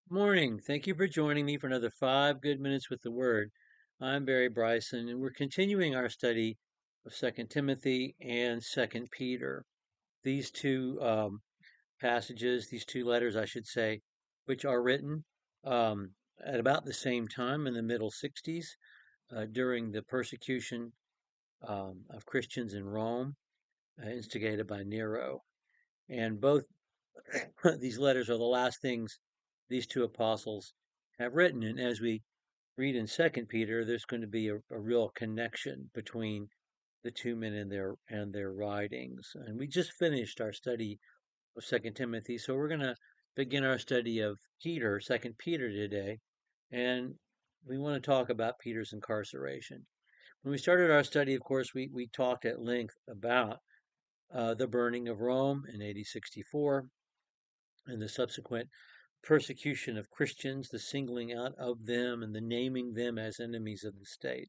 Morning. Thank you for joining me for another 5 good minutes with the Word. I'm Barry Bryson, and we're continuing our study of Second Timothy and Second Peter. These two passages, these two letters, I should say, which are written at about the same time in the middle 60s during the persecution of Christians in Rome, instigated by Nero. And both these letters are the last things these two apostles have written. And as we read in Second Peter, there's going to be a real connection between the two men and their writings. And we just finished our study of Second Timothy, so we're going to begin our study of Second Peter today, and we want to talk about Peter's incarceration. When we started our study, of course, we talked at length about the burning of Rome in AD 64 and the subsequent persecution of Christians, the singling out of them, and the naming them as enemies of the state.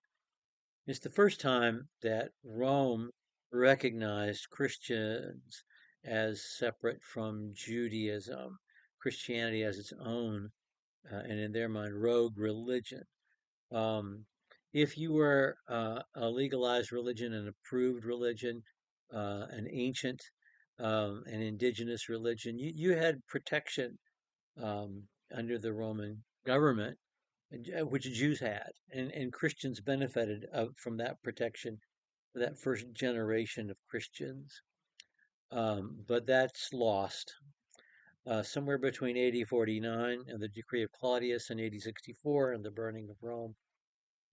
It's the first time that Rome recognized Christians as separate from Judaism, Christianity as its own, and in their mind, rogue religion. Um, if you were a legalized religion, an approved religion, an ancient, an indigenous religion, you had protection under the Roman government, which Jews had, and Christians benefited from that protection, that first generation of Christians. But that's lost. Somewhere between AD 49 and the decree of Claudius and AD 64 and the burning of Rome,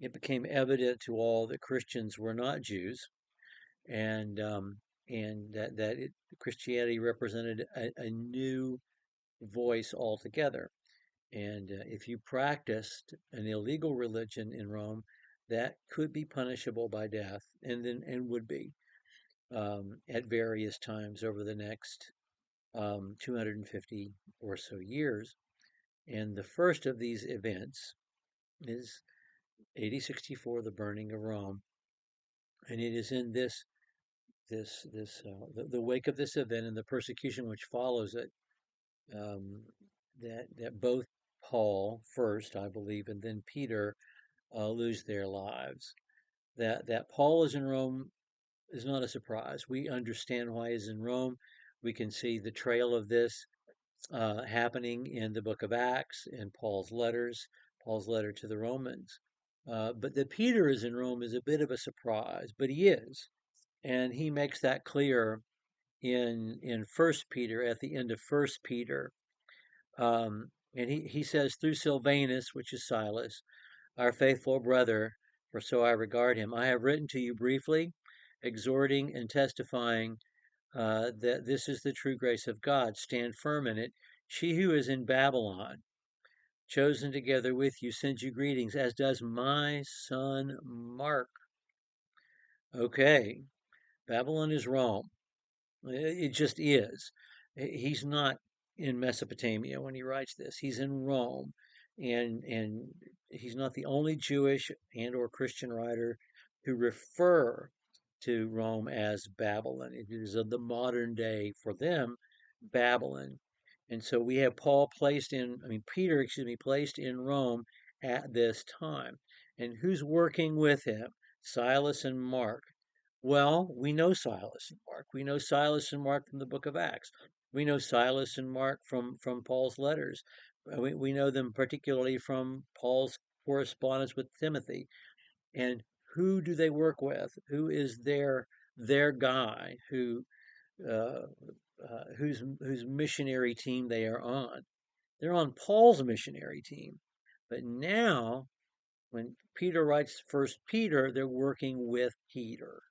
it became evident to all that Christians were not Jews, and Christianity represented a new voice altogether. And if you practiced an illegal religion in Rome, that could be punishable by death, and would be at various times over the next 250 or so years. And the first of these events is AD 64, the burning of Rome, and it is in the wake of this event and the persecution which follows it um, that both Paul first, I believe, and then Peter lose their lives. That Paul is in Rome is not a surprise. We understand why he's in Rome. We can see the trail of this happening in the book of Acts and Paul's letter to the Romans. But that Peter is in Rome is a bit of a surprise, but he is, and he makes that clear in First Peter at the end of First Peter, and he says through Silvanus, which is Silas, our faithful brother, for so I regard him. I have written to you briefly, exhorting and testifying that this is the true grace of God. Stand firm in it. She who is in Babylon, chosen together with you, sends you greetings, as does my son Mark. Okay, Babylon is Rome. It just is. He's not in Mesopotamia when he writes this. He's in Rome, and he's not the only Jewish and or Christian writer who refer to Rome as Babylon. It is of the modern day for them, Babylon. And so we have Peter, excuse me, placed in Rome at this time. And who's working with him? Silas and Mark. Well, we know Silas and Mark. We know Silas and Mark from the book of Acts. We know Silas and Mark from Paul's letters. We know them particularly from Paul's correspondence with Timothy. And who do they work with? Who is their guy uh, whose missionary team they are on? They're on Paul's missionary team. But now, when Peter writes First Peter, they're working with Peter.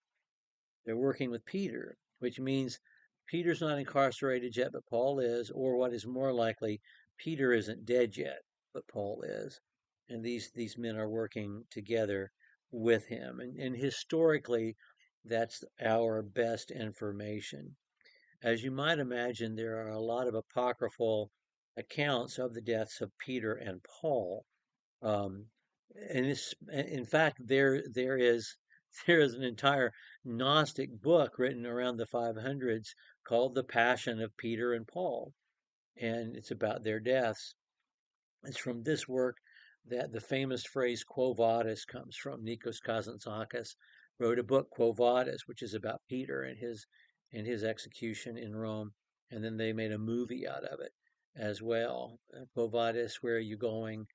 They're working with Peter, which means Peter's not incarcerated yet, but Paul is, or what is more likely, Peter isn't dead yet, but Paul is. And these men are working together with him. And historically, that's our best information. As you might imagine, there are a lot of apocryphal accounts of the deaths of Peter and Paul. Um, and in fact, there is there is an entire Gnostic book written around the 500s called The Passion of Peter and Paul, and it's about their deaths. It's from this work that the famous phrase "Quo Vadis" comes from. Nikos Kazantzakis wrote a book, Quo Vadis, which is about Peter and his execution in Rome, and then they made a movie out of it as well. Quo Vadis, where are you going?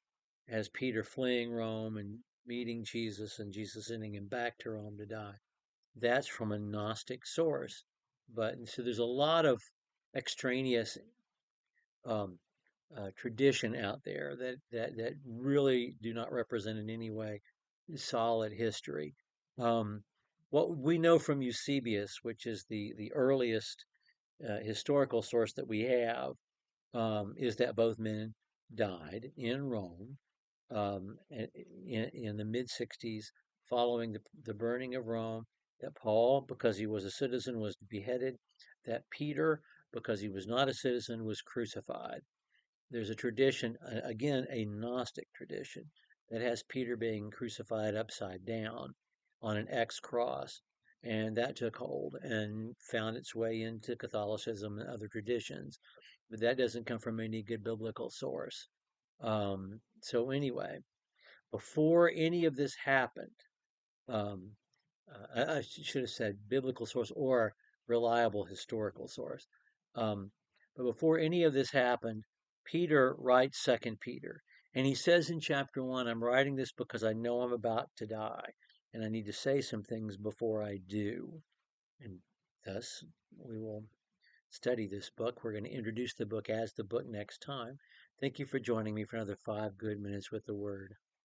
As Peter fleeing Rome and meeting Jesus, and Jesus sending him back to Rome to die. That's from a Gnostic source, but so there's a lot of extraneous um, tradition out there that really do not represent in any way solid history. Um, what we know from Eusebius, which is the earliest historical source that we have, is that both men died in Rome in the mid 60s following the burning of Rome. That Paul, because he was a citizen, was beheaded. That Peter, because he was not a citizen, was crucified. There's a tradition, again, a Gnostic tradition, that has Peter being crucified upside down on an X cross. And that took hold and found its way into Catholicism and other traditions. But that doesn't come from any good biblical source. So, anyway, before any of this happened, um, I should have said biblical source or reliable historical source. Um, but before any of this happened, Peter writes Second Peter, and he says in chapter 1, "I'm writing this because I know I'm about to die, and I need to say some things before I do." And thus, we will study this book. We're going to introduce the book as the book next time. Thank you for joining me for another 5 good minutes with the Word.